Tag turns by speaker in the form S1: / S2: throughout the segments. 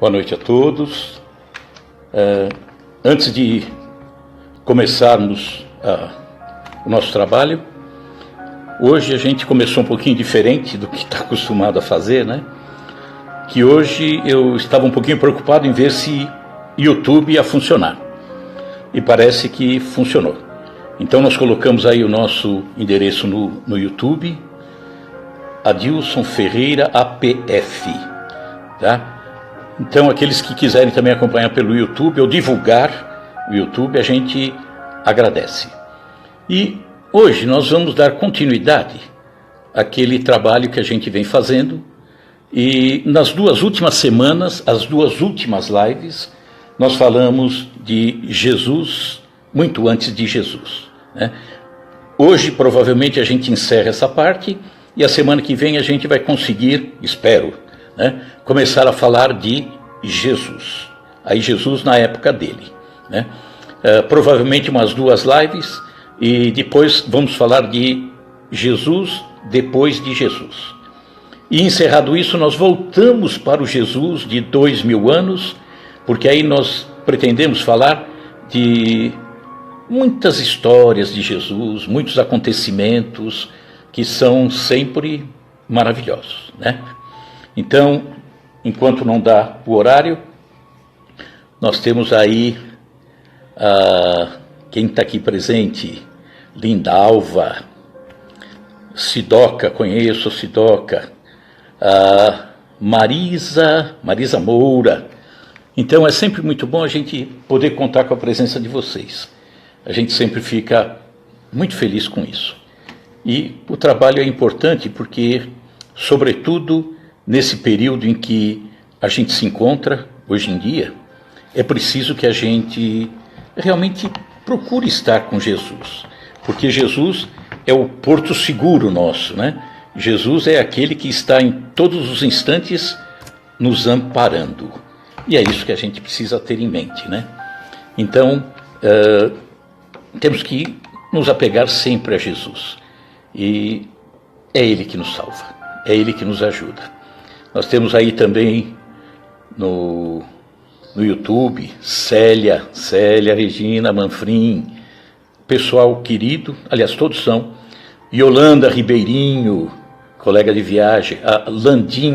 S1: Boa noite a todos. Antes de começarmos o nosso trabalho, hoje a gente começou um pouquinho diferente do que está acostumado a fazer, né? Que hoje eu estava um pouquinho preocupado em ver se YouTube ia funcionar. E parece que funcionou. Então nós colocamos aí o nosso endereço no YouTube, Adilson Ferreira APF, tá? Então aqueles que quiserem também acompanhar pelo YouTube ou divulgar o YouTube, a gente agradece. E hoje nós vamos dar continuidade àquele trabalho que a gente vem fazendo. E nas duas últimas semanas, as duas últimas lives, nós falamos de Jesus muito antes de Jesus, né? Hoje provavelmente a gente encerra essa parte e a semana que vem a gente vai conseguir, espero, né, começar a falar de Jesus. Aí Jesus na época dele, né? Provavelmente umas duas lives e depois vamos falar de Jesus depois de Jesus. E encerrado isso, nós voltamos para o Jesus de 2000 anos, porque aí nós pretendemos falar de muitas histórias de Jesus, muitos acontecimentos que são sempre maravilhosos, né? Então, enquanto não dá o horário, nós temos aí quem está aqui presente, Lindalva, Sidoca, conheço a Sidoca, Marisa Moura. Então é sempre muito bom a gente poder contar com a presença de vocês. A gente sempre fica muito feliz com isso. E o trabalho é importante porque, sobretudo nesse período em que a gente se encontra hoje em dia, é preciso que a gente realmente procure estar com Jesus, porque Jesus é o porto seguro nosso, né? Jesus é aquele que está em todos os instantes nos amparando. E é isso que a gente precisa ter em mente, né? Então, temos que nos apegar sempre a Jesus. E é Ele que nos salva, é Ele que nos ajuda. Nós temos aí também no YouTube, Célia, Regina, Manfrim, pessoal querido, aliás, todos são, Yolanda Ribeirinho, colega de viagem, a Landim,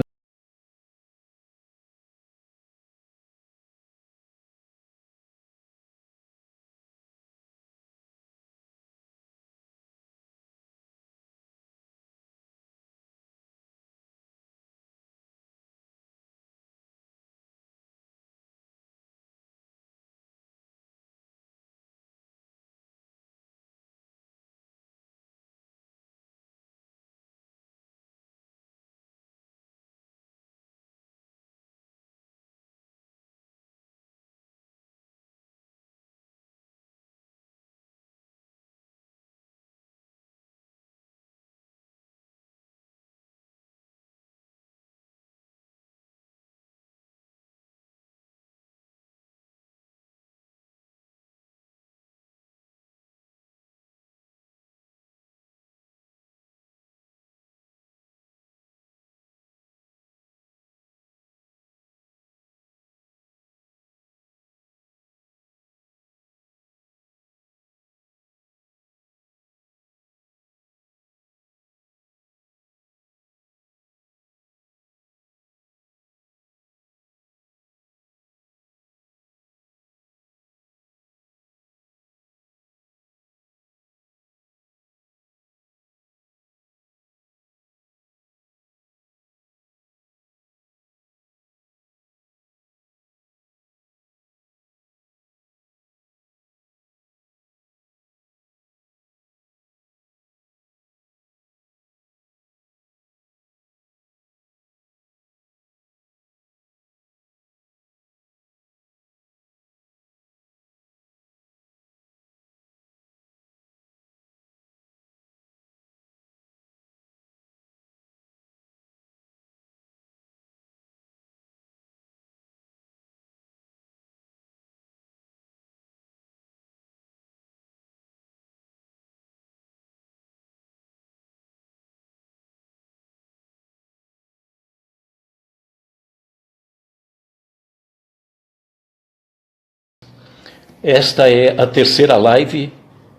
S1: Esta é a terceira live,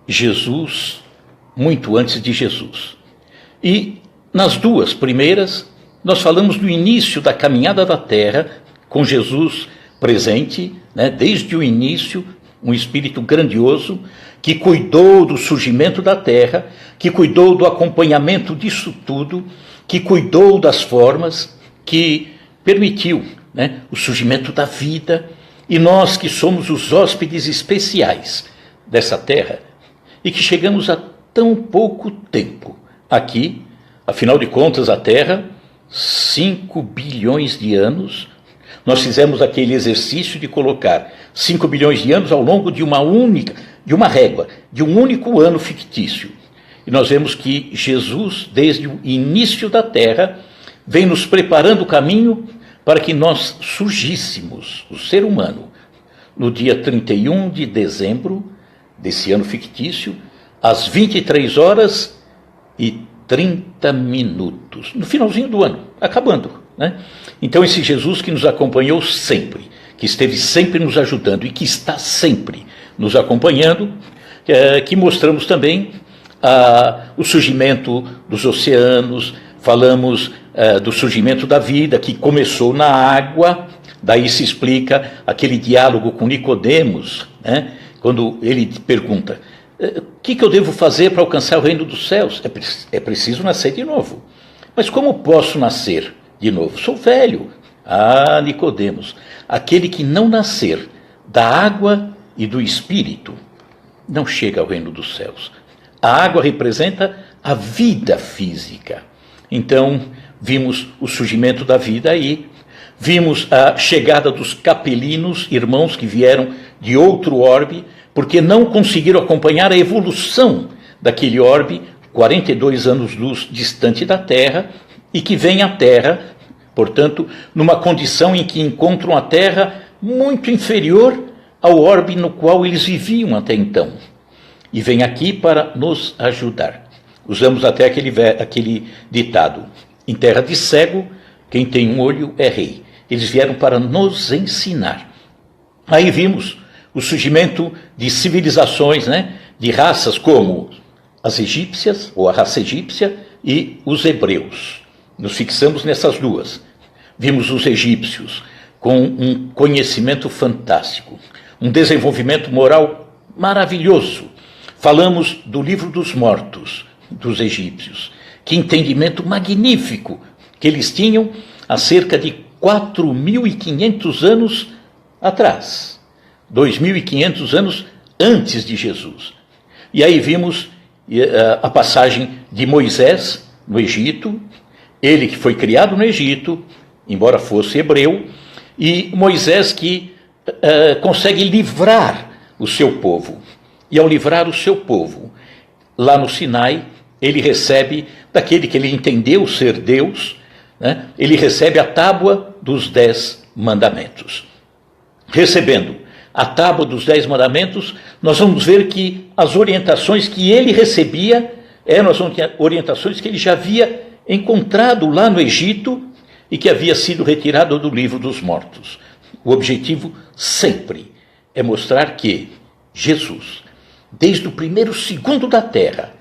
S1: Jesus, muito antes de Jesus. E nas duas primeiras, nós falamos do início da caminhada da Terra, com Jesus presente, né, desde o início, um Espírito grandioso, que cuidou do surgimento da Terra, que cuidou do acompanhamento disso tudo, que cuidou das formas, que permitiu, né, o surgimento da vida. E nós que somos os hóspedes especiais dessa terra e que chegamos há tão pouco tempo aqui, afinal de contas a Terra, 5 bilhões de anos, nós fizemos aquele exercício de colocar 5 bilhões de anos ao longo de uma régua, de um único ano fictício. E nós vemos que Jesus, desde o início da Terra, vem nos preparando o caminho para que nós surgíssemos, o ser humano, no dia 31 de dezembro desse ano fictício, às 23 horas e 30 minutos, no finalzinho do ano, acabando, né? Então esse Jesus que nos acompanhou sempre, que esteve sempre nos ajudando e que está sempre nos acompanhando, que mostramos também o surgimento dos oceanos, falamos do surgimento da vida, que começou na água. Daí se explica aquele diálogo com Nicodemos, né? Quando ele pergunta, o que eu devo fazer para alcançar o reino dos céus? É preciso nascer de novo. Mas como posso nascer de novo? Sou velho. Ah, Nicodemos, aquele que não nascer da água e do Espírito não chega ao reino dos céus. A água representa a vida física. Então, vimos o surgimento da vida aí, vimos a chegada dos capelinos, irmãos que vieram de outro orbe, porque não conseguiram acompanhar a evolução daquele orbe, 42 anos-luz distante da Terra, e que vem à Terra, portanto, numa condição em que encontram a Terra muito inferior ao orbe no qual eles viviam até então. E vem aqui para nos ajudar. Usamos até aquele ditado, em terra de cego, quem tem um olho é rei. Eles vieram para nos ensinar. Aí vimos o surgimento de civilizações, né, de raças como as egípcias, ou a raça egípcia, e os hebreus. Nos fixamos nessas duas. Vimos os egípcios com um conhecimento fantástico, um desenvolvimento moral maravilhoso. Falamos do livro dos mortos dos egípcios. Que entendimento magnífico que eles tinham há cerca de 4.500 anos atrás. 2.500 anos antes de Jesus. E aí vimos a passagem de Moisés no Egito, ele que foi criado no Egito, embora fosse hebreu, e Moisés que consegue livrar o seu povo. E ao livrar o seu povo, lá no Sinai, ele recebe, daquele que ele entendeu ser Deus, né, ele recebe a tábua dos 10 mandamentos. Recebendo a tábua dos 10 mandamentos, nós vamos ver que as orientações que ele recebia eram as orientações que ele já havia encontrado lá no Egito e que havia sido retirado do livro dos mortos. O objetivo sempre é mostrar que Jesus, desde o primeiro segundo da terra,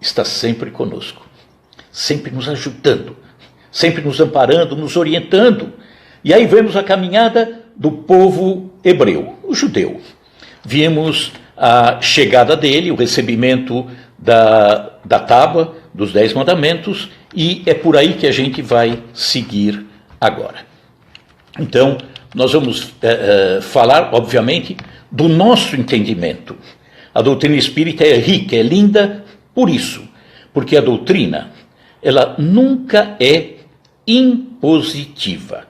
S1: está sempre conosco, sempre nos ajudando, sempre nos amparando, nos orientando. E aí vemos a caminhada do povo hebreu, o judeu. Vimos a chegada dele, o recebimento da tábua, dos 10 mandamentos, e é por aí que a gente vai seguir agora. Então, nós vamos falar, obviamente, do nosso entendimento. A doutrina espírita é rica, é linda por isso, porque a doutrina, ela nunca é impositiva.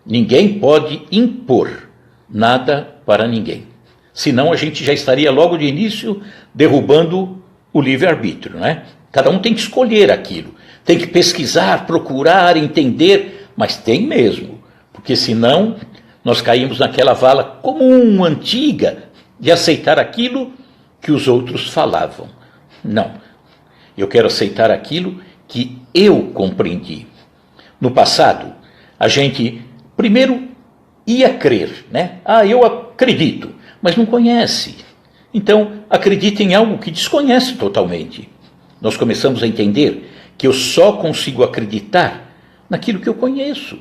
S1: Ninguém pode impor nada para ninguém. Senão a gente já estaria logo de início derrubando o livre-arbítrio, né? Cada um tem que escolher aquilo, tem que pesquisar, procurar, entender, mas tem mesmo, porque senão nós caímos naquela vala comum, antiga, de aceitar aquilo que os outros falavam. Não, eu quero aceitar aquilo que eu compreendi. No passado, a gente primeiro ia crer, né? Eu acredito, mas não conhece. Então, acredita em algo que desconhece totalmente. Nós começamos a entender que eu só consigo acreditar naquilo que eu conheço.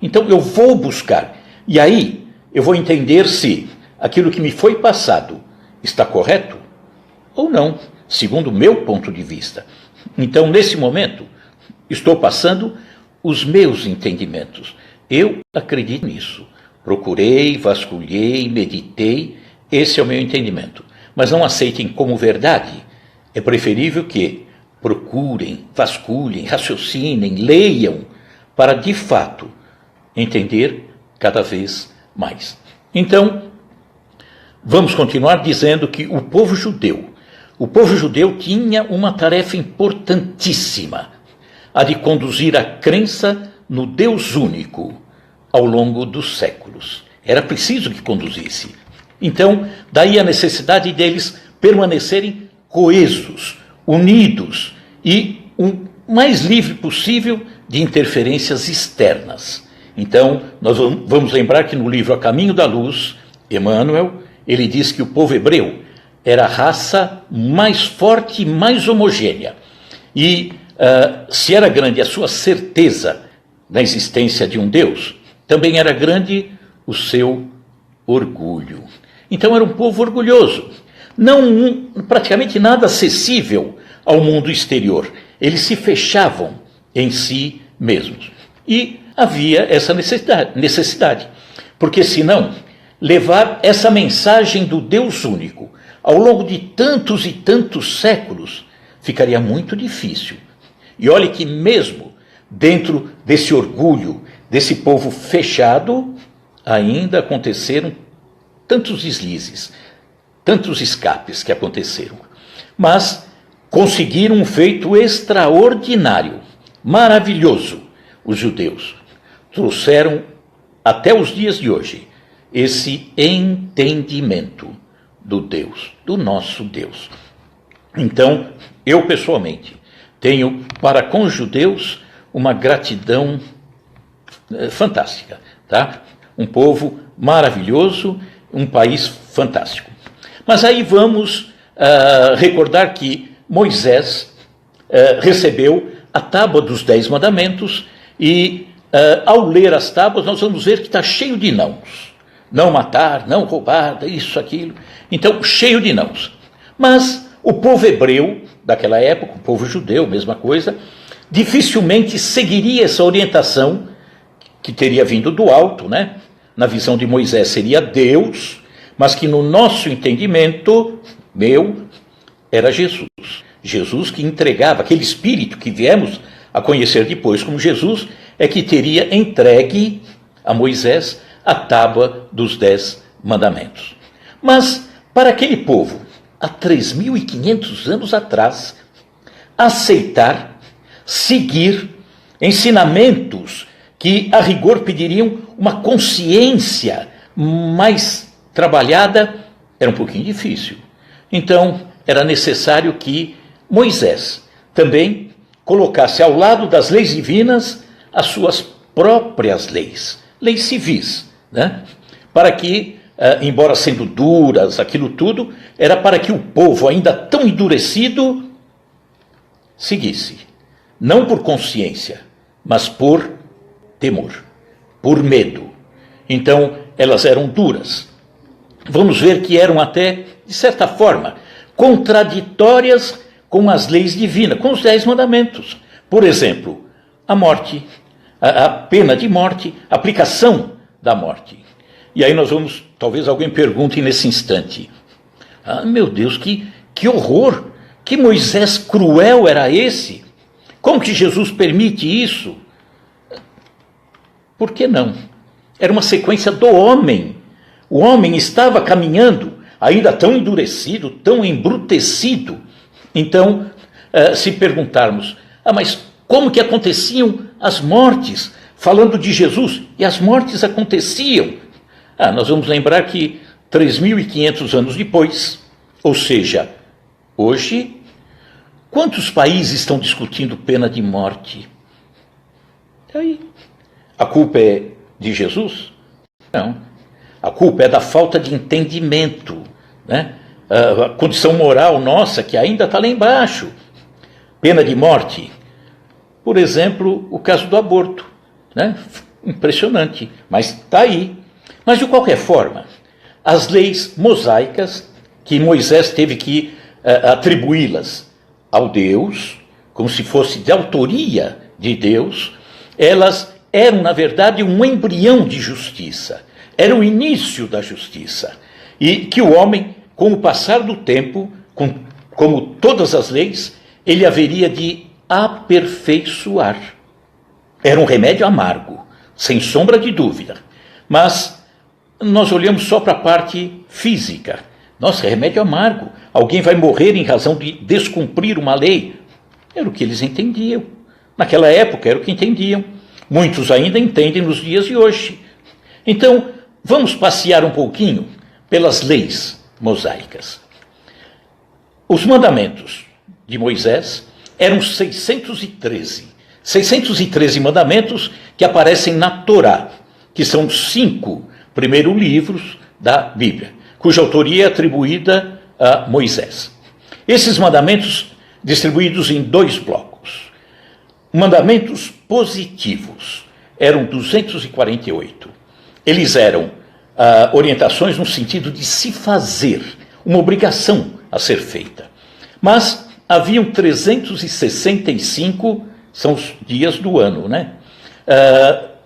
S1: Então, eu vou buscar. E aí, eu vou entender se aquilo que me foi passado está correto ou não, segundo o meu ponto de vista. Então, nesse momento, estou passando os meus entendimentos. Eu acredito nisso. Procurei, vasculhei, meditei. Esse é o meu entendimento. Mas não aceitem como verdade. É preferível que procurem, vasculhem, raciocinem, leiam, para de fato entender cada vez mais. Então, vamos continuar dizendo que o povo judeu tinha uma tarefa importantíssima, a de conduzir a crença no Deus único ao longo dos séculos. Era preciso que conduzisse. Então, daí a necessidade deles permanecerem coesos, unidos e o mais livre possível de interferências externas. Então, nós vamos lembrar que no livro A Caminho da Luz, Emmanuel, ele diz que o povo hebreu era a raça mais forte e mais homogênea. E se era grande a sua certeza da existência de um Deus, também era grande o seu orgulho. Então era um povo orgulhoso, praticamente nada acessível ao mundo exterior. Eles se fechavam em si mesmos. E havia essa necessidade, porque senão levar essa mensagem do Deus único ao longo de tantos e tantos séculos ficaria muito difícil. E olhe que mesmo dentro desse orgulho, desse povo fechado, ainda aconteceram tantos deslizes, tantos escapes que aconteceram. Mas conseguiram um feito extraordinário, maravilhoso. Os judeus trouxeram até os dias de hoje esse entendimento do Deus, do nosso Deus. Então, eu pessoalmente tenho para com os judeus uma gratidão fantástica, tá? Um povo maravilhoso, um país fantástico. Mas aí vamos recordar que Moisés recebeu a tábua dos 10 mandamentos e ao ler as tábuas nós vamos ver que está cheio de nãos. Não matar, não roubar, isso, aquilo. Então, cheio de nãos. Mas o povo hebreu daquela época, o povo judeu, mesma coisa, dificilmente seguiria essa orientação que teria vindo do alto, né? Na visão de Moisés seria Deus, mas que no nosso entendimento, era Jesus. Jesus que entregava, aquele Espírito que viemos a conhecer depois como Jesus, é que teria entregue a Moisés a tábua dos 10 mandamentos. Mas para aquele povo, há 3.500 anos atrás, aceitar, seguir ensinamentos que a rigor pediriam uma consciência mais trabalhada, era um pouquinho difícil. Então, era necessário que Moisés também colocasse ao lado das leis divinas as suas próprias leis civis, né? Para que, embora sendo duras, aquilo tudo, era para que o povo, ainda tão endurecido, seguisse. Não por consciência, mas por temor, por medo. Então, elas eram duras. Vamos ver que eram até, de certa forma, contraditórias com as leis divinas, com os 10 mandamentos. Por exemplo, a morte, a pena de morte, a aplicação da morte. E aí nós vamos, talvez alguém pergunte nesse instante, meu Deus, que horror, que Moisés cruel era esse? Como que Jesus permite isso? Por que não? Era uma sequência do homem. O homem estava caminhando, ainda tão endurecido, tão embrutecido. Então, se perguntarmos, mas como que aconteciam as mortes? Falando de Jesus, e as mortes aconteciam. Nós vamos lembrar que 3.500 anos depois, ou seja, hoje, quantos países estão discutindo pena de morte? Aí, a culpa é de Jesus? Não. A culpa é da falta de entendimento, né? A condição moral nossa que ainda está lá embaixo. Pena de morte. Por exemplo, o caso do aborto, né? Impressionante, mas está aí. Mas, de qualquer forma, as leis mosaicas, que Moisés teve que atribuí-las ao Deus, como se fosse de autoria de Deus, elas eram, na verdade, um embrião de justiça. Era o início da justiça. E que o homem, com o passar do tempo, como todas as leis, ele haveria de aperfeiçoar. Era um remédio amargo, sem sombra de dúvida. Mas nós olhamos só para a parte física. Nossa, remédio amargo. Alguém vai morrer em razão de descumprir uma lei. Era o que eles entendiam. Naquela época era o que entendiam. Muitos ainda entendem nos dias de hoje. Então, vamos passear um pouquinho pelas leis mosaicas. Os mandamentos de Moisés eram 613. 613 mandamentos que aparecem na Torá, que são os 5 primeiros livros da Bíblia, cuja autoria é atribuída a Moisés. Esses mandamentos distribuídos em 2 blocos. Mandamentos positivos eram 248. Eles eram orientações no sentido de se fazer, uma obrigação a ser feita. Mas haviam 365, são os dias do ano, né?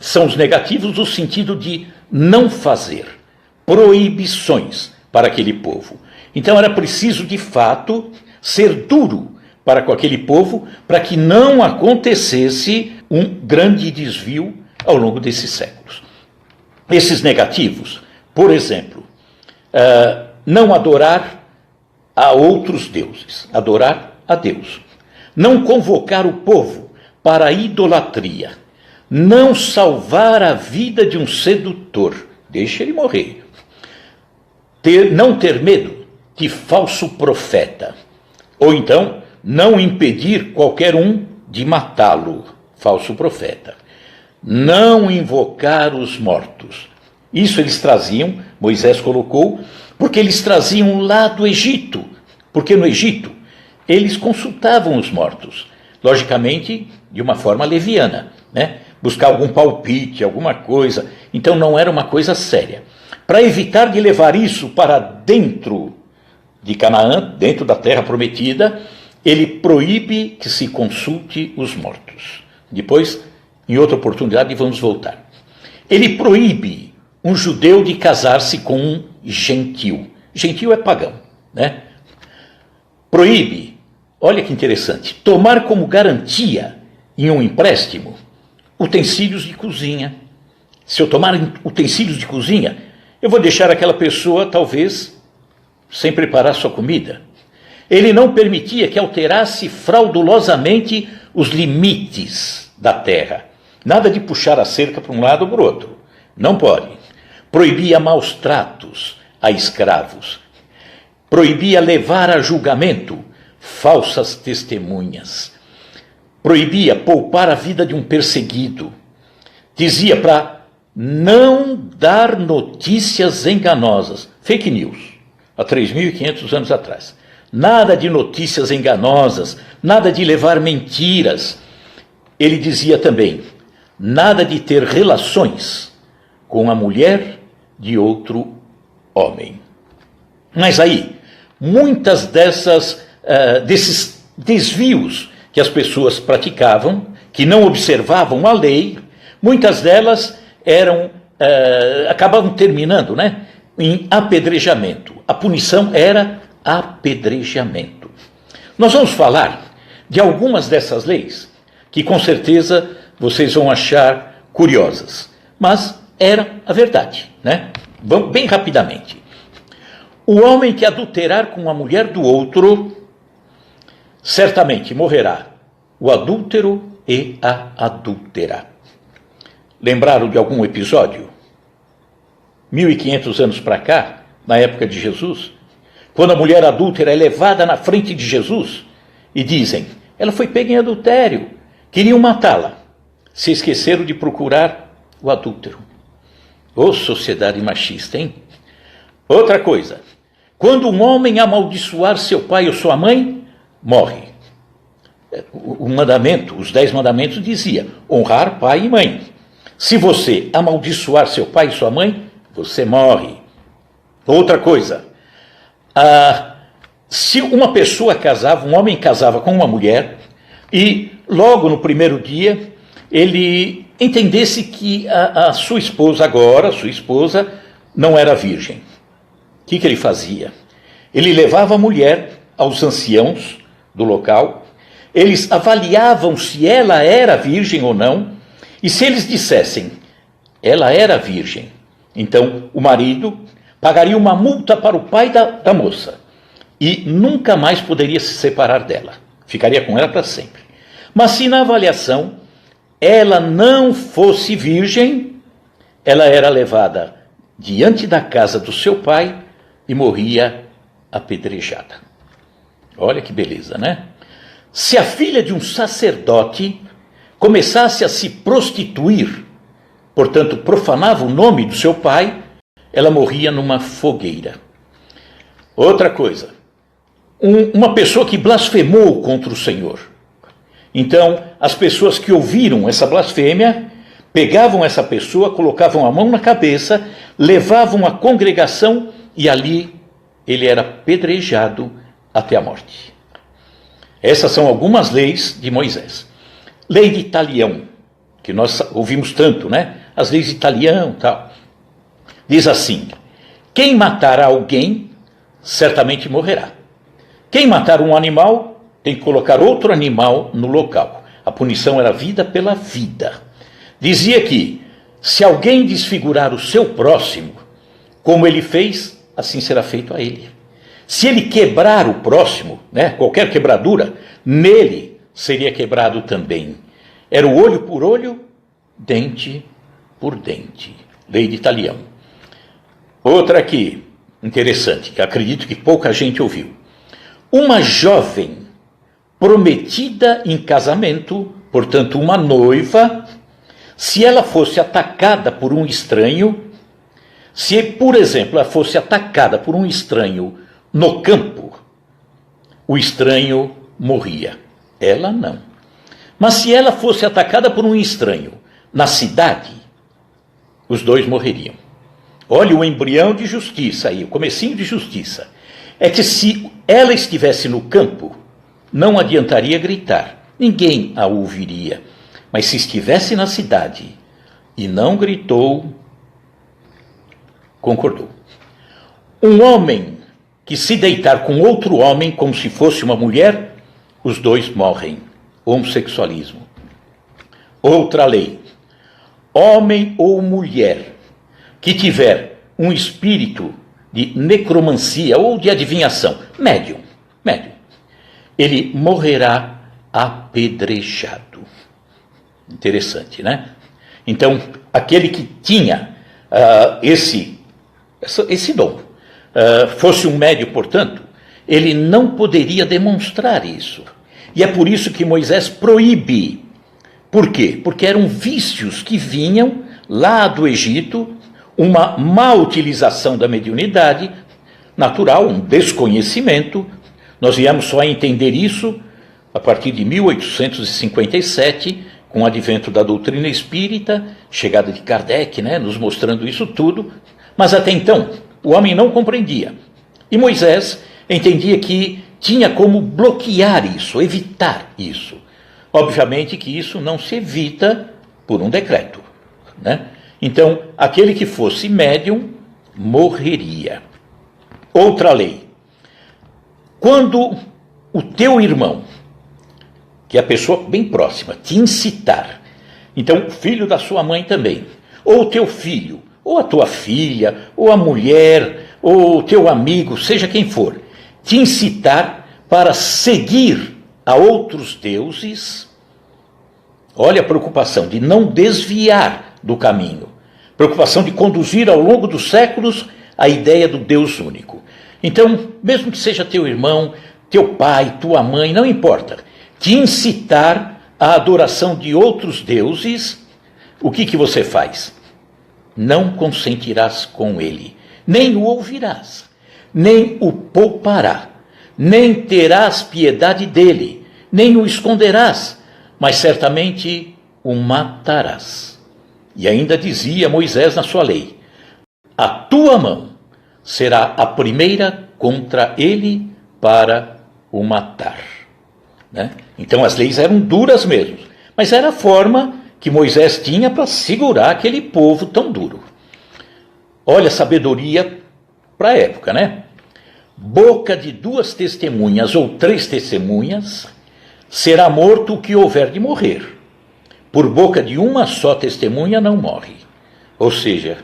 S1: São os negativos no sentido de não fazer, proibições para aquele povo. Então era preciso, de fato, ser duro para com aquele povo, para que não acontecesse um grande desvio ao longo desses séculos. Esses negativos, por exemplo, não adorar a outros deuses, adorar a Deus. Não convocar o povo para a idolatria. Não salvar a vida de um sedutor, deixa ele morrer. Não ter medo de falso profeta. Ou então, não impedir qualquer um de matá-lo, falso profeta. Não invocar os mortos. Isso eles traziam, Moisés colocou, porque eles traziam lá do Egito. Porque no Egito, eles consultavam os mortos. Logicamente, de uma forma leviana, né? Buscar algum palpite, alguma coisa. Então não era uma coisa séria. Para evitar de levar isso para dentro de Canaã, dentro da terra prometida, ele proíbe que se consulte os mortos. Depois, em outra oportunidade, vamos voltar. Ele proíbe um judeu de casar-se com um gentil. Gentil é pagão, né? Proíbe, olha que interessante, tomar como garantia em um empréstimo utensílios de cozinha. Se eu tomar utensílios de cozinha, eu vou deixar aquela pessoa, talvez, sem preparar sua comida. Ele não permitia que alterasse fraudulosamente os limites da terra. Nada de puxar a cerca para um lado ou para o outro. Não pode. Proibia maus tratos a escravos. Proibia levar a julgamento falsas testemunhas. Proibia poupar a vida de um perseguido. Dizia para não dar notícias enganosas. Fake news, há 3.500 anos atrás. Nada de notícias enganosas, nada de levar mentiras. Ele dizia também, nada de ter relações com a mulher de outro homem. Mas aí, muitas desses desvios que as pessoas praticavam, que não observavam a lei, muitas delas acabavam terminando, né, em apedrejamento. A punição era apedrejamento. Nós vamos falar de algumas dessas leis que com certeza vocês vão achar curiosas, mas era a verdade, né? Vamos bem rapidamente. O homem que adulterar com a mulher do outro, certamente morrerá o adúltero e a adúltera. Lembraram de algum episódio? 1.500 anos para cá, na época de Jesus, quando a mulher adúltera é levada na frente de Jesus e dizem, ela foi pega em adultério, queriam matá-la, se esqueceram de procurar o adúltero. Ô, sociedade machista, hein? Outra coisa, quando um homem amaldiçoar seu pai ou sua mãe, morre. O mandamento, os 10 mandamentos dizia, honrar pai e mãe. Se você amaldiçoar seu pai e sua mãe, você morre. Outra coisa, se uma pessoa casava, um homem casava com uma mulher, e logo no primeiro dia, ele entendesse que a sua esposa agora, sua esposa, não era virgem. O que ele fazia? Ele levava a mulher aos anciãos do local, eles avaliavam se ela era virgem ou não, e se eles dissessem, ela era virgem, então o marido pagaria uma multa para o pai da moça, e nunca mais poderia se separar dela, ficaria com ela para sempre. Mas se na avaliação ela não fosse virgem, ela era levada diante da casa do seu pai e morria apedrejada. Olha que beleza, né? Se a filha de um sacerdote começasse a se prostituir, portanto profanava o nome do seu pai, ela morria numa fogueira. Outra coisa, uma pessoa que blasfemou contra o Senhor. Então, as pessoas que ouviram essa blasfêmia, pegavam essa pessoa, colocavam a mão na cabeça, levavam à congregação e ali ele era apedrejado até a morte. Essas são algumas leis de Moisés. Lei de Talião, que nós ouvimos tanto, né? As leis de Talião e tal. Diz assim, quem matar alguém, certamente morrerá. Quem matar um animal, tem que colocar outro animal no local. A punição era vida pela vida. Dizia que, se alguém desfigurar o seu próximo, como ele fez, assim será feito a ele. Se ele quebrar o próximo, né, qualquer quebradura, nele seria quebrado também. Era o olho por olho, dente por dente. Lei de Talião. Outra aqui, interessante, que acredito que pouca gente ouviu. Uma jovem prometida em casamento, portanto uma noiva, se ela fosse atacada por um estranho, se, por exemplo, ela fosse atacada por um estranho no campo, o estranho morria. Ela não. Mas se ela fosse atacada por um estranho na cidade, os dois morreriam. Olha o embrião de justiça aí, o comecinho de justiça. É que se ela estivesse no campo, não adiantaria gritar, ninguém a ouviria. Mas se estivesse na cidade e não gritou, concordou. Um homem que se deitar com outro homem como se fosse uma mulher, os dois morrem. Homossexualismo. Outra lei. Homem ou mulher que tiver um espírito de necromancia ou de adivinhação, médium, ele morrerá apedrejado. Interessante, né? Então, aquele que tinha esse dom, fosse um médium, portanto, ele não poderia demonstrar isso. E é por isso que Moisés proíbe. Por quê? Porque eram vícios que vinham lá do Egito, uma má utilização da mediunidade natural, um desconhecimento. Nós viemos só a entender isso a partir de 1857, com o advento da doutrina espírita, chegada de Kardec, né, nos mostrando isso tudo. Mas até então, o homem não compreendia. E Moisés entendia que tinha como bloquear isso, evitar isso. Obviamente que isso não se evita por um decreto, né? Então, aquele que fosse médium morreria. Outra lei. Quando o teu irmão, que é a pessoa bem próxima, te incitar, então, filho da sua mãe também, ou o teu filho, ou a tua filha, ou a mulher, ou o teu amigo, seja quem for, te incitar para seguir a outros deuses, olha a preocupação de não desviar do caminho, preocupação de conduzir ao longo dos séculos a ideia do Deus único. Então, mesmo que seja teu irmão, teu pai, tua mãe, não importa, te incitar à adoração de outros deuses, o que você faz? não consentirás com ele, nem o ouvirás, nem o poupará, nem terás piedade dele, nem o esconderás, mas certamente o matarás. E ainda dizia Moisés na sua lei: a tua mão será a primeira contra ele para o matar. Né? Então as leis eram duras mesmo, mas era a forma que Moisés tinha para segurar aquele povo tão duro. Olha a sabedoria para a época, né? Boca de 2 testemunhas ou 3 testemunhas, será morto o que houver de morrer. Por boca de uma só testemunha não morre. Ou seja,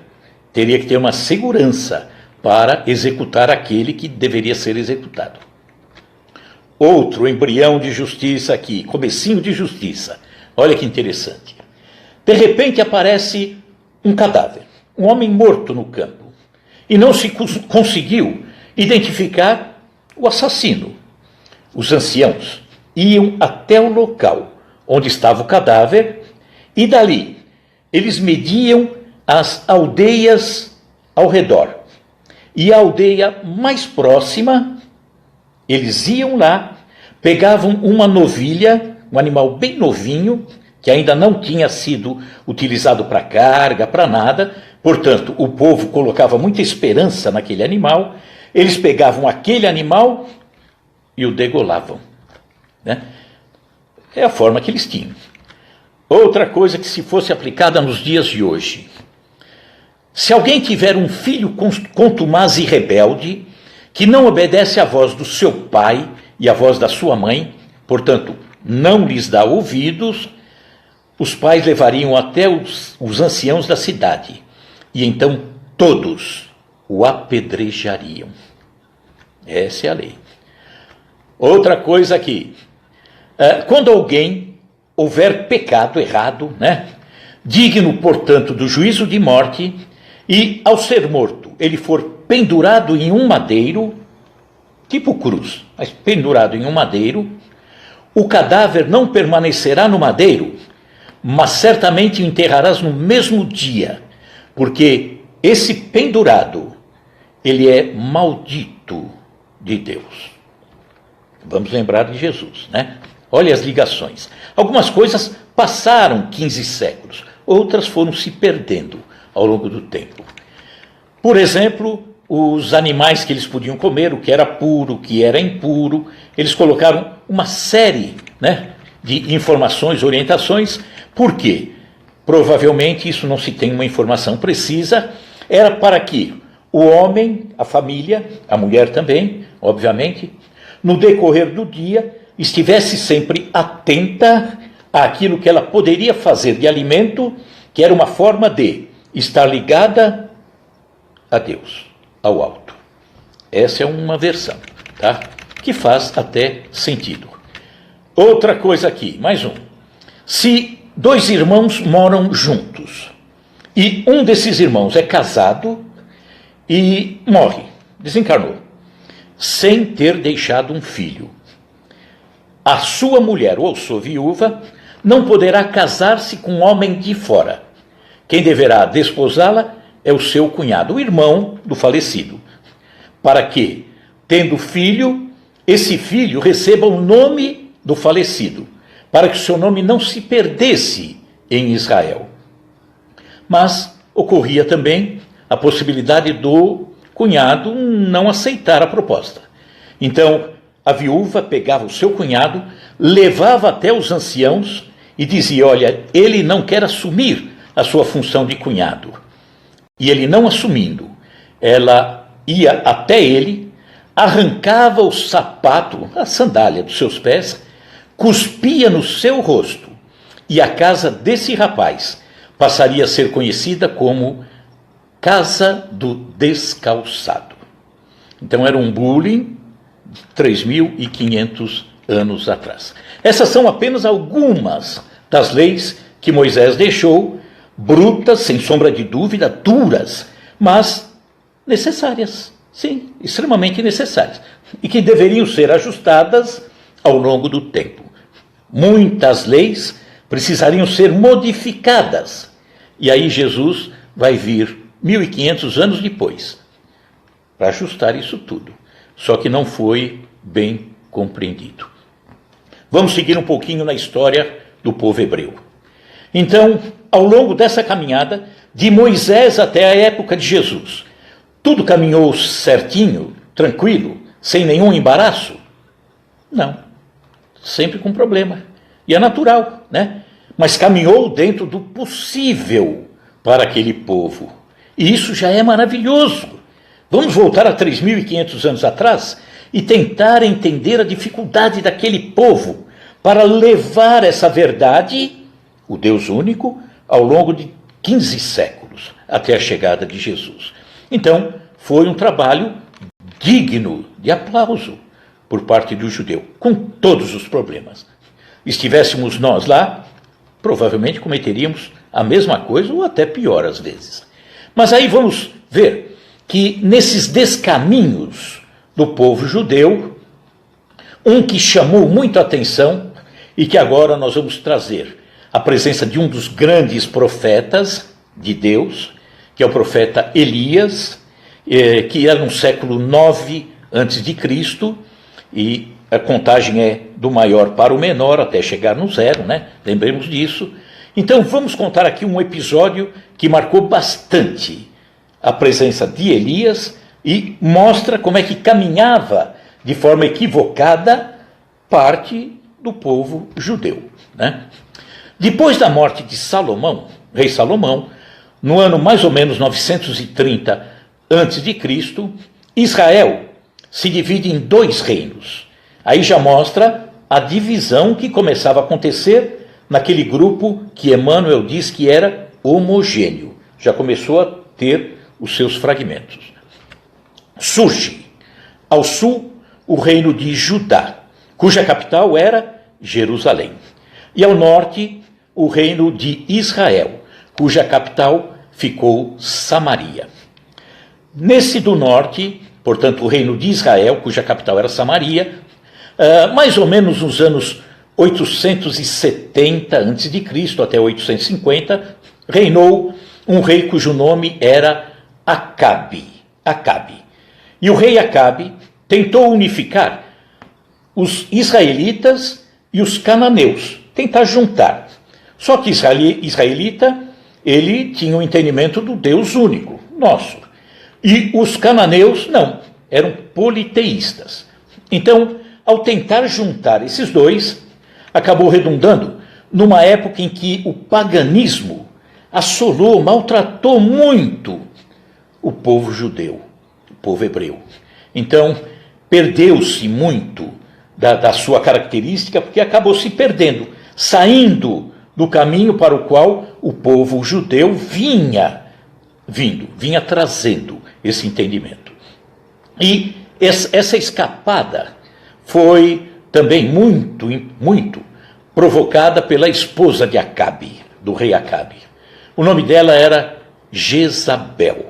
S1: teria que ter uma segurança para executar aquele que deveria ser executado. Outro embrião de justiça aqui, comecinho de justiça. Olha que interessante. De repente aparece um cadáver, um homem morto no campo, e não se conseguiu identificar o assassino. Os anciãos iam até o local onde estava o cadáver e dali eles mediam as aldeias ao redor. E a aldeia mais próxima, eles iam lá, pegavam uma novilha, um animal bem novinho, que ainda não tinha sido utilizado para carga, para nada, portanto, o povo colocava muita esperança naquele animal, eles pegavam aquele animal e o degolavam. Né? É a forma que eles tinham. Outra coisa que se fosse aplicada nos dias de hoje: se alguém tiver um filho contumaz e rebelde, que não obedece à voz do seu pai e à voz da sua mãe, portanto, não lhes dá ouvidos, os pais levariam até os anciãos da cidade, e então todos o apedrejariam. Essa é a lei. Outra coisa aqui: quando alguém houver pecado errado, né, digno, portanto, do juízo de morte, e ao ser morto ele for pendurado em um madeiro, tipo cruz, mas pendurado em um madeiro, o cadáver não permanecerá no madeiro, mas certamente o enterrarás no mesmo dia, porque esse pendurado, ele é maldito de Deus. Vamos lembrar de Jesus, né? Olha as ligações. Algumas coisas passaram 15 séculos, outras foram se perdendo ao longo do tempo. Por exemplo, os animais que eles podiam comer, o que era puro, o que era impuro, eles colocaram uma série, né, de informações, orientações. Por quê? Provavelmente, isso não se tem uma informação precisa, era para que o homem, a família, a mulher também, obviamente, no decorrer do dia, estivesse sempre atenta àquilo que ela poderia fazer de alimento, que era uma forma de estar ligada a Deus, ao alto. Essa é uma versão, tá? Que faz até sentido. Outra coisa aqui, mais um. Se 2 irmãos moram juntos e um desses irmãos é casado e morre, desencarnou, sem ter deixado um filho, a sua mulher ou sua viúva não poderá casar-se com um homem de fora. Quem deverá desposá-la é o seu cunhado, o irmão do falecido, para que, tendo filho, esse filho receba o nome do falecido, para que o seu nome não se perdesse em Israel. Mas ocorria também a possibilidade do cunhado não aceitar a proposta. Então, a viúva pegava o seu cunhado, levava até os anciãos e dizia: olha, ele não quer assumir a sua função de cunhado. E ele não assumindo, ela ia até ele, arrancava o sapato, a sandália dos seus pés, cuspia no seu rosto, e a casa desse rapaz passaria a ser conhecida como Casa do Descalçado. Então era um bullying 3.500 anos atrás. Essas são apenas algumas das leis que Moisés deixou, brutas, sem sombra de dúvida, duras, mas necessárias, sim, extremamente necessárias, e que deveriam ser ajustadas ao longo do tempo. Muitas leis precisariam ser modificadas, e aí Jesus vai vir 1500 anos depois, para ajustar isso tudo. Só que não foi bem compreendido. Vamos seguir um pouquinho na história do povo hebreu. Então, ao longo dessa caminhada, de Moisés até a época de Jesus, tudo caminhou certinho, tranquilo, sem nenhum embaraço? Não. Sempre com problema. E é natural, né? Mas caminhou dentro do possível para aquele povo. E isso já é maravilhoso. Vamos voltar a 3.500 anos atrás e tentar entender a dificuldade daquele povo para levar essa verdade, o Deus único, ao longo de 15 séculos, até a chegada de Jesus. Então, foi um trabalho digno de aplauso por parte do judeu, com todos os problemas. Estivéssemos nós lá, provavelmente cometeríamos a mesma coisa ou até pior às vezes. Mas aí vamos ver que nesses descaminhos do povo judeu, um que chamou muito a atenção e que agora nós vamos trazer a presença de um dos grandes profetas de Deus, que é o profeta Elias, que era no século 9 a.C., e a contagem é do maior para o menor, até chegar no zero, né? Lembremos disso. Então vamos contar aqui um episódio que marcou bastante a presença de Elias e mostra como é que caminhava de forma equivocada parte do povo judeu, né? Depois da morte de Salomão, rei Salomão, no ano mais ou menos 930 a.C., Israel se divide em 2 reinos. Aí já mostra a divisão que começava a acontecer naquele grupo que Emmanuel diz que era homogêneo. Já começou a ter os seus fragmentos. Surge ao sul o reino de Judá, cuja capital era Jerusalém. E ao norte o reino de Israel, cuja capital ficou Samaria. Nesse do norte, portanto, o reino de Israel, cuja capital era Samaria, mais ou menos nos anos 870 a.C. até 850, reinou um rei cujo nome era Acabe. E o rei Acabe tentou unificar os israelitas e os cananeus, tentar juntar. Só que israelita, ele tinha um entendimento do Deus único, nosso. E os cananeus, não, eram politeístas. Então, ao tentar juntar esses dois, acabou redundando numa época em que o paganismo assolou, maltratou muito o povo judeu, o povo hebreu. Então, perdeu-se muito da sua característica, porque acabou se perdendo, saindo do caminho para o qual o povo judeu vinha trazendo esse entendimento. E essa escapada foi também muito provocada pela esposa de Acabe, do rei Acabe. O nome dela era Jezabel.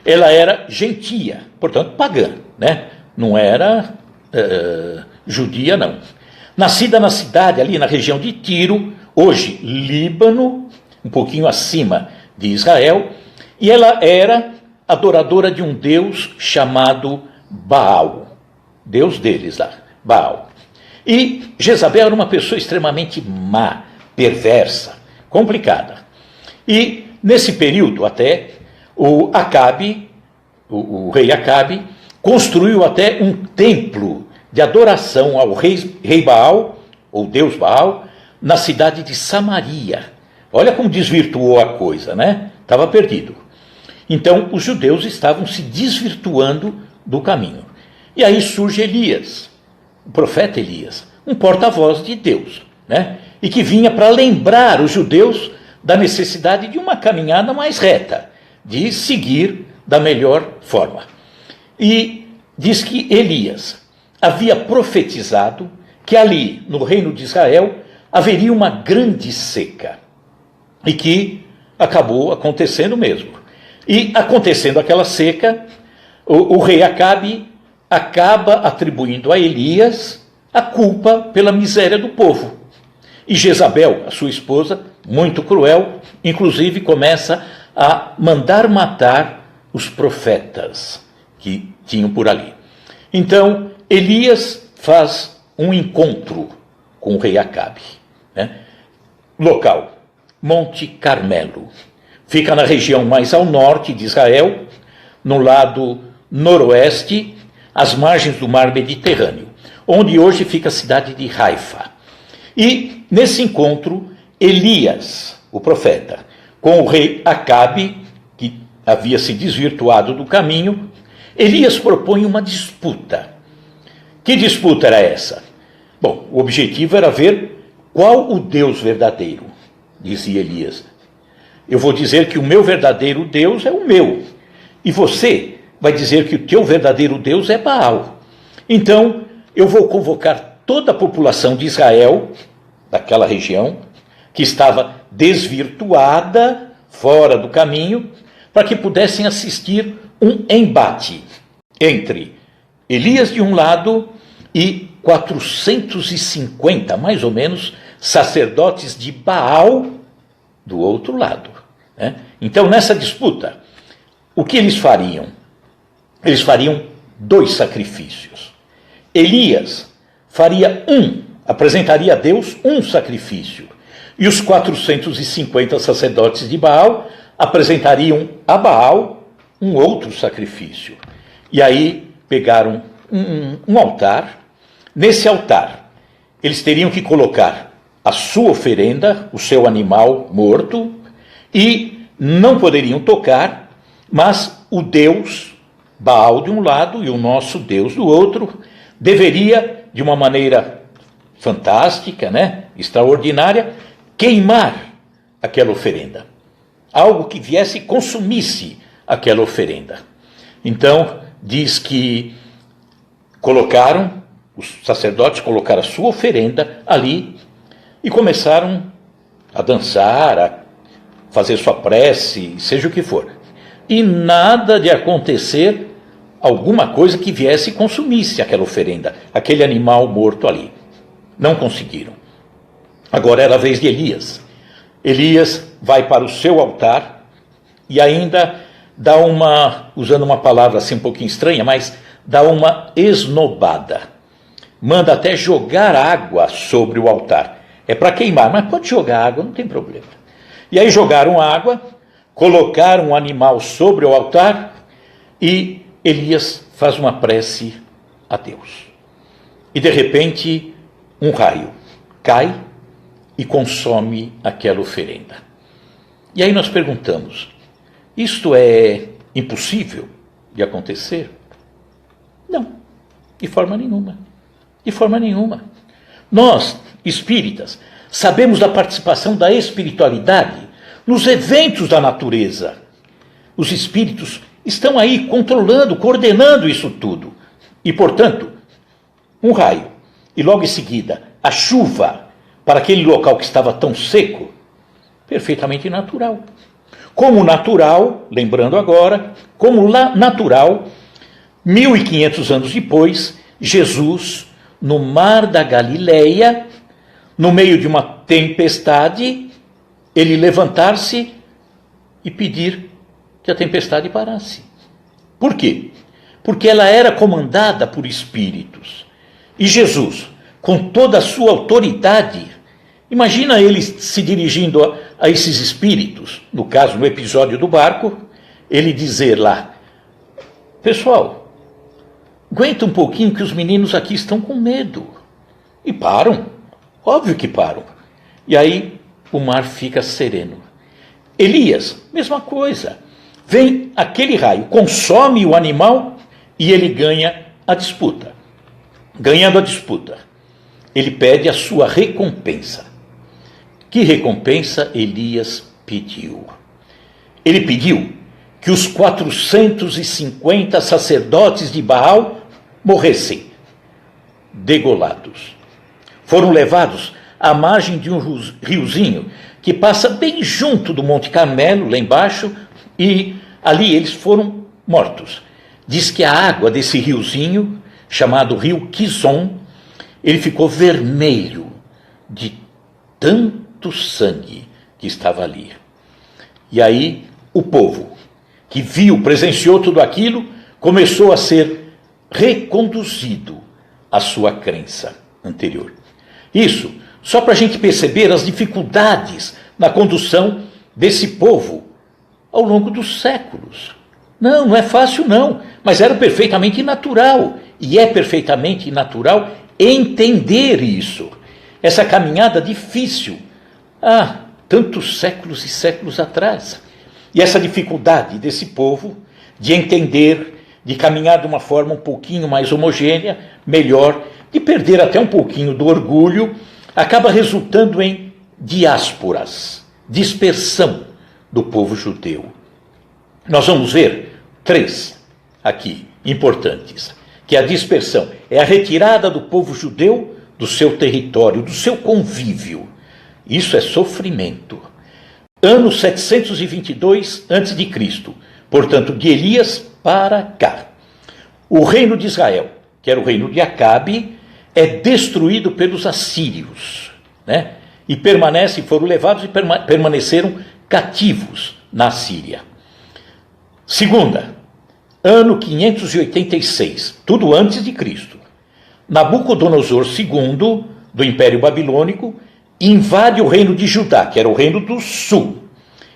S1: Ela era gentia, portanto pagã, né? Não era judia, não. Nascida na cidade, ali na região de Tiro, hoje Líbano, um pouquinho acima de Israel, e ela era adoradora de um deus chamado Baal, deus deles lá, Baal. E Jezabel era uma pessoa extremamente má, perversa, complicada. E nesse período até, o rei Acabe, construiu até um templo de adoração ao rei Baal, ou Deus Baal, na cidade de Samaria. Olha como desvirtuou a coisa, né? Estava perdido. Então, os judeus estavam se desvirtuando do caminho. E aí surge Elias, o profeta Elias, um porta-voz de Deus, né? E que vinha para lembrar os judeus da necessidade de uma caminhada mais reta, de seguir da melhor forma. E diz que Elias havia profetizado que ali, no reino de Israel, haveria uma grande seca, e que acabou acontecendo mesmo. E acontecendo aquela seca, o rei Acabe acaba atribuindo a Elias a culpa pela miséria do povo. E Jezabel, a sua esposa, muito cruel, inclusive começa a mandar matar os profetas que tinham por ali. Então, Elias faz um encontro com o rei Acabe, né? Local, Monte Carmelo. Fica na região mais ao norte de Israel, no lado noroeste, às margens do mar Mediterrâneo, onde hoje fica a cidade de Haifa. E, nesse encontro, Elias, o profeta, com o rei Acabe, que havia se desvirtuado do caminho, Elias propõe uma disputa. Que disputa era essa? Bom, o objetivo era ver qual o Deus verdadeiro, dizia Elias. Eu vou dizer que o meu verdadeiro Deus é o meu, e você vai dizer que o teu verdadeiro Deus é Baal. Então, eu vou convocar toda a população de Israel, daquela região, que estava desvirtuada, fora do caminho, para que pudessem assistir um embate entre Elias de um lado e 450, mais ou menos, sacerdotes de Baal do outro lado, né? Então, nessa disputa, o que eles fariam? Eles fariam 2 sacrifícios. Elias apresentaria a Deus um sacrifício, e os 450 sacerdotes de Baal apresentariam a Baal um outro sacrifício. E aí pegaram um altar. Nesse altar, eles teriam que colocar a sua oferenda, o seu animal morto, e não poderiam tocar, mas o Deus Baal de um lado e o nosso Deus do outro deveria, de uma maneira fantástica, né, extraordinária, queimar aquela oferenda. Algo que viesse e consumisse aquela oferenda. Então, diz que os sacerdotes colocaram a sua oferenda ali e começaram a dançar, a fazer sua prece, seja o que for. E nada de acontecer alguma coisa que viesse e consumisse aquela oferenda, aquele animal morto ali. Não conseguiram. Agora era a vez de Elias. Elias vai para o seu altar e ainda dá usando uma palavra assim um pouquinho estranha, mas dá uma esnobada. Manda até jogar água sobre o altar. É para queimar, mas pode jogar água, não tem problema. E aí jogaram água, colocaram um animal sobre o altar e Elias faz uma prece a Deus. E de repente, um raio cai e consome aquela oferenda. E aí nós perguntamos, isto é impossível de acontecer? Não, de forma nenhuma. De forma nenhuma. Nós, espíritas, sabemos da participação da espiritualidade nos eventos da natureza. Os espíritos estão aí controlando, coordenando isso tudo. E, portanto, um raio e logo em seguida a chuva para aquele local que estava tão seco, perfeitamente natural. Como natural, lembrando agora, como natural, 1500 anos depois, Jesus, no mar da Galileia, no meio de uma tempestade, ele levantar-se e pedir que a tempestade parasse. Por quê? Porque ela era comandada por espíritos. E Jesus, com toda a sua autoridade, imagina ele se dirigindo a esses espíritos, no caso, no episódio do barco, ele dizer lá, pessoal, aguenta um pouquinho que os meninos aqui estão com medo. E param, óbvio que param. E aí o mar fica sereno. Elias, mesma coisa. Vem aquele raio, consome o animal e ele ganha a disputa. Ganhando a disputa, ele pede a sua recompensa. Que recompensa Elias pediu? Ele pediu que os 450 sacerdotes de Baal morressem degolados. Foram levados à margem de um riozinho que passa bem junto do Monte Carmelo, lá embaixo, e ali eles foram mortos. Diz que a água desse riozinho, chamado Rio Quizon, ele ficou vermelho de tanto sangue que estava ali. E aí o povo, que viu, presenciou tudo aquilo, começou a ser reconduzido à sua crença anterior. Isso só para a gente perceber as dificuldades na condução desse povo ao longo dos séculos. Não é fácil não, mas era perfeitamente natural, e é perfeitamente natural entender isso. Essa caminhada difícil, tantos séculos e séculos atrás. E essa dificuldade desse povo de entender, de caminhar de uma forma um pouquinho mais homogênea, melhor, de perder até um pouquinho do orgulho, acaba resultando em diásporas, dispersão do povo judeu. Nós vamos ver 3 aqui, importantes, que é a dispersão, é a retirada do povo judeu do seu território, do seu convívio. Isso é sofrimento. Ano 722 a.C., portanto, de Elias para cá. O reino de Israel, que era o reino de Acabe, é destruído pelos assírios, né? E foram levados e permaneceram cativos na Síria. Segunda, ano 586, tudo antes de Cristo. Nabucodonosor II, do Império Babilônico, invade o reino de Judá, que era o reino do sul,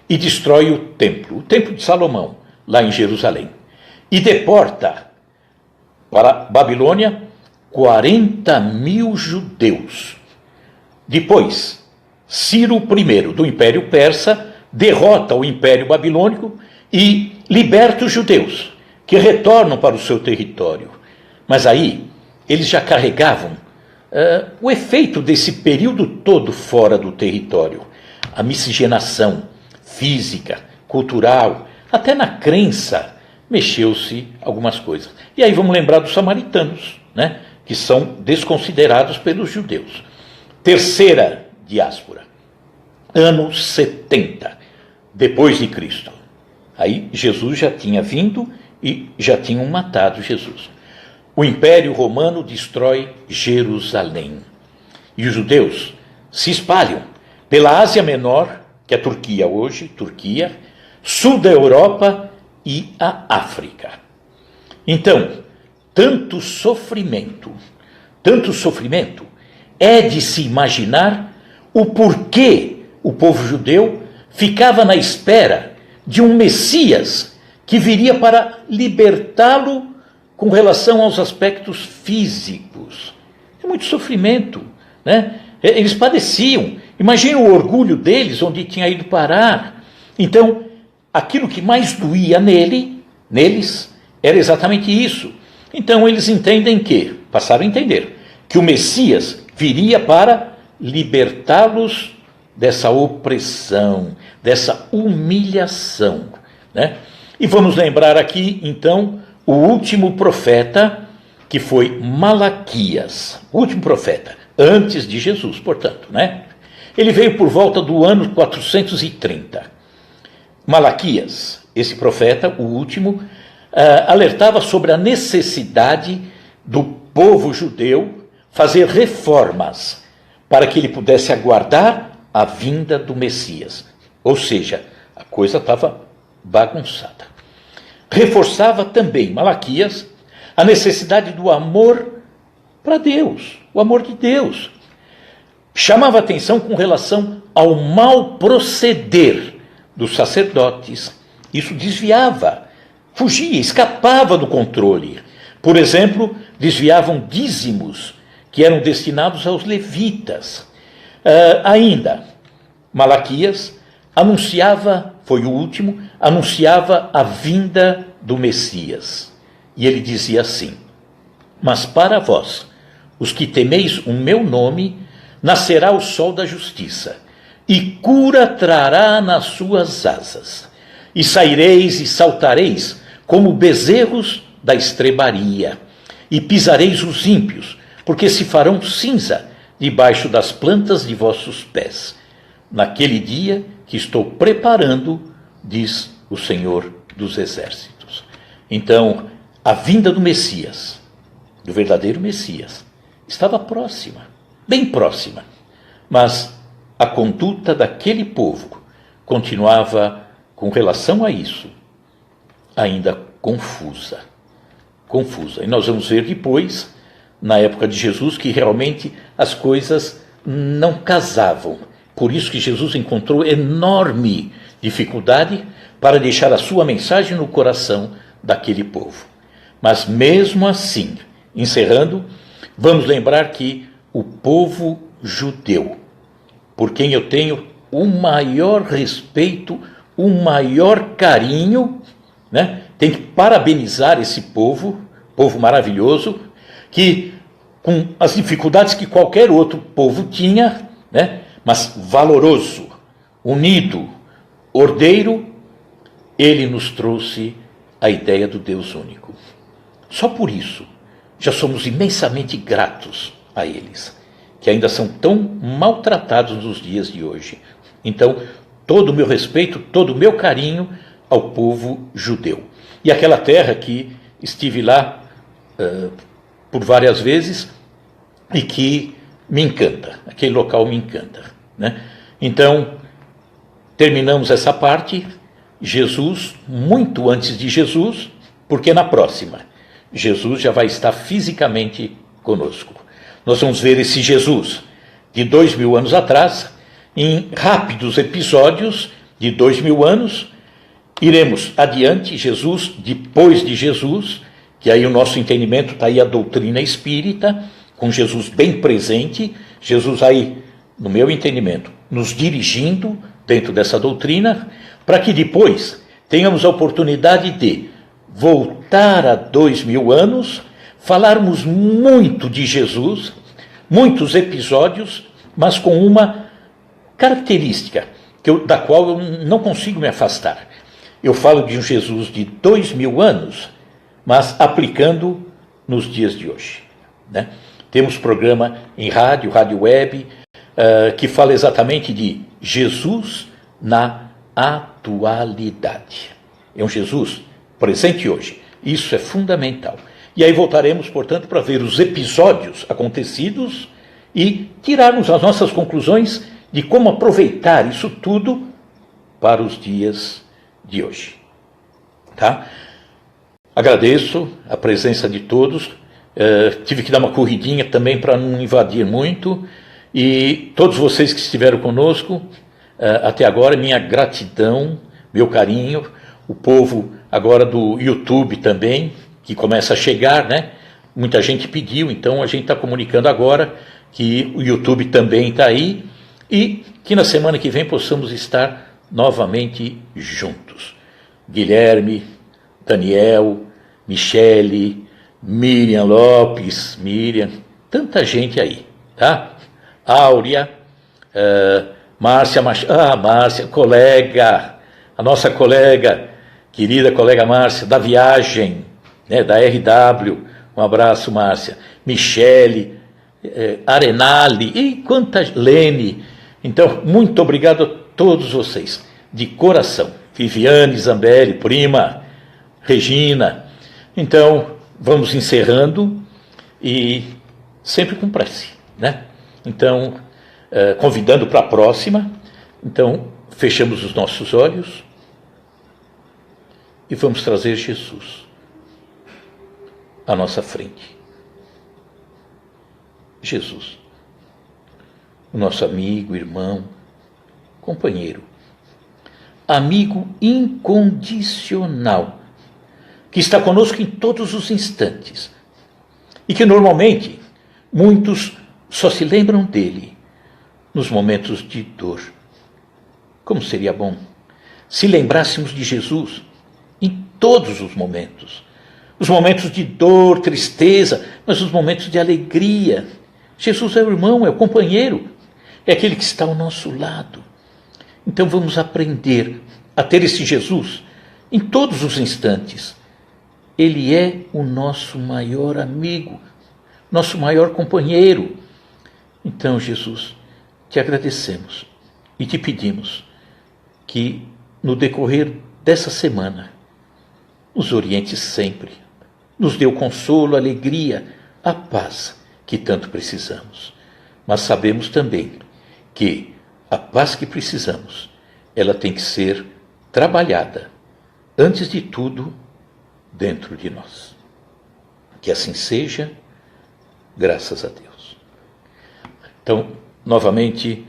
S1: e destrói o templo de Salomão, lá em Jerusalém. E deporta para Babilônia 40.000 judeus. Depois, Ciro I, do Império Persa, derrota o Império Babilônico e liberta os judeus, que retornam para o seu território. Mas aí, eles já carregavam o efeito desse período todo fora do território. A miscigenação física, cultural, até na crença, mexeu-se algumas coisas. E aí vamos lembrar dos samaritanos, né, que são desconsiderados pelos judeus. Terceira diáspora, ano 70, depois de Cristo. Aí Jesus já tinha vindo e já tinham matado Jesus. O Império Romano destrói Jerusalém. E os judeus se espalham pela Ásia Menor, que é a Turquia hoje, sul da Europa e a África. Então, tanto sofrimento, é de se imaginar o porquê o povo judeu ficava na espera de um Messias que viria para libertá-lo com relação aos aspectos físicos. É muito sofrimento, né? Eles padeciam. Imagina o orgulho deles, onde tinha ido parar. Então, aquilo que mais doía neles, era exatamente isso. Então, eles passaram a entender, que o Messias viria para libertá-los dessa opressão, dessa humilhação, né? E vamos lembrar aqui, então, o último profeta, que foi Malaquias, o último profeta, antes de Jesus, portanto, né? Ele veio por volta do ano 430. Malaquias, esse profeta, o último, alertava sobre a necessidade do povo judeu fazer reformas para que ele pudesse aguardar a vinda do Messias. Ou seja, a coisa estava bagunçada. Reforçava também Malaquias a necessidade do amor para Deus, o amor de Deus. Chamava atenção com relação ao mau proceder dos sacerdotes. Isso desviava, fugia, escapava do controle. Por exemplo, desviavam dízimos que eram destinados aos levitas. Ainda, Malaquias foi o último, anunciava a vinda do Messias. E ele dizia assim: mas para vós, os que temeis o meu nome, nascerá o sol da justiça, e cura trará nas suas asas, e saireis e saltareis como bezerros da estrebaria, e pisareis os ímpios, porque se farão cinza debaixo das plantas de vossos pés, naquele dia que estou preparando, diz o Senhor dos Exércitos. Então, a vinda do Messias, do verdadeiro Messias, estava próxima, bem próxima, mas a conduta daquele povo continuava, com relação a isso, ainda confusa. E nós vamos ver depois, na época de Jesus, que realmente as coisas não casavam. Por isso que Jesus encontrou enorme dificuldade para deixar a sua mensagem no coração daquele povo. Mas mesmo assim, encerrando, vamos lembrar que o povo judeu, por quem eu tenho o maior respeito, o maior carinho, né? Tem que parabenizar esse povo maravilhoso, que com as dificuldades que qualquer outro povo tinha, né? Mas valoroso, unido, ordeiro, ele nos trouxe a ideia do Deus único. Só por isso já somos imensamente gratos a eles, que ainda são tão maltratados nos dias de hoje. Então, todo o meu respeito, todo o meu carinho ao povo judeu. E aquela terra que estive lá por várias vezes e que me encanta, aquele local me encanta, né? Então, terminamos essa parte. Jesus, muito antes de Jesus, porque na próxima, Jesus já vai estar fisicamente conosco. Nós vamos ver esse Jesus de 2000 anos atrás, em rápidos episódios de 2000 anos, iremos adiante, Jesus, depois de Jesus, que aí o nosso entendimento está aí a doutrina espírita, com Jesus bem presente, Jesus aí, no meu entendimento, nos dirigindo dentro dessa doutrina, para que depois tenhamos a oportunidade de voltar a 2000 anos, falarmos muito de Jesus, muitos episódios, mas com uma característica da qual eu não consigo me afastar. Eu falo de um Jesus de 2000 anos, mas aplicando nos dias de hoje, né? Temos programa em rádio web, que fala exatamente de Jesus na atualidade. É um Jesus presente hoje. Isso é fundamental. E aí voltaremos, portanto, para ver os episódios acontecidos e tirarmos as nossas conclusões de como aproveitar isso tudo para os dias de hoje. Tá? Agradeço a presença de todos. Tive que dar uma corridinha também para não invadir muito. E todos vocês que estiveram conosco até agora, minha gratidão, meu carinho. O povo agora do YouTube também, que começa a chegar, né? Muita gente pediu, então a gente está comunicando agora que o YouTube também está aí e que na semana que vem possamos estar novamente juntos. Guilherme, Daniel, Michele, Miriam Lopes, tanta gente aí, tá? Áurea, Márcia, Márcia, colega, a nossa colega, querida colega Márcia, da viagem, né, da RW, um abraço, Márcia, Michele, Arenali, e quanta Lene. Então, muito obrigado a todos vocês, de coração. Viviane, Zambelli, prima, Regina. Então, vamos encerrando e sempre com prece, né? Então, convidando para a próxima. Então, fechamos os nossos olhos e vamos trazer Jesus à nossa frente. Jesus, o nosso amigo, irmão, companheiro, amigo incondicional, que está conosco em todos os instantes e que normalmente muitos só se lembram dele nos momentos de dor. Como seria bom se lembrássemos de Jesus em todos os momentos de dor, tristeza, mas os momentos de alegria. Jesus é o irmão, é o companheiro, é aquele que está ao nosso lado. Então vamos aprender a ter esse Jesus em todos os instantes. Ele é o nosso maior amigo, nosso maior companheiro. Então, Jesus, te agradecemos e te pedimos que no decorrer dessa semana nos oriente sempre, nos dê o consolo, a alegria, a paz que tanto precisamos. Mas sabemos também que a paz que precisamos, ela tem que ser trabalhada, antes de tudo, dentro de nós. Que assim seja, graças a Deus. Então, novamente,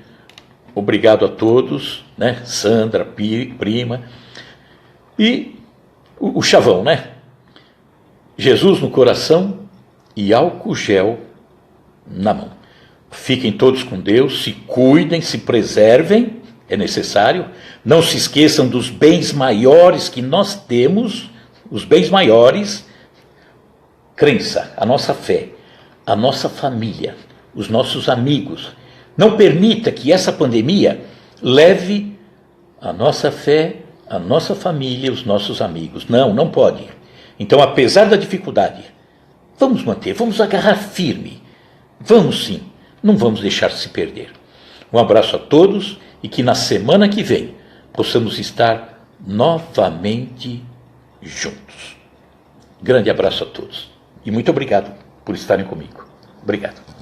S1: obrigado a todos, né? Sandra, prima, e o chavão, né? Jesus no coração e álcool gel na mão. Fiquem todos com Deus, se cuidem, se preservem, é necessário. Não se esqueçam dos bens maiores que nós temos, os bens maiores, crença, a nossa fé, a nossa família, os nossos amigos. Não permita que essa pandemia leve a nossa fé, a nossa família, os nossos amigos. Não, não pode. Então, apesar da dificuldade, vamos manter, vamos agarrar firme. Vamos sim, não vamos deixar se perder. Um abraço a todos e que na semana que vem possamos estar novamente juntos. Grande abraço a todos e muito obrigado por estarem comigo. Obrigado.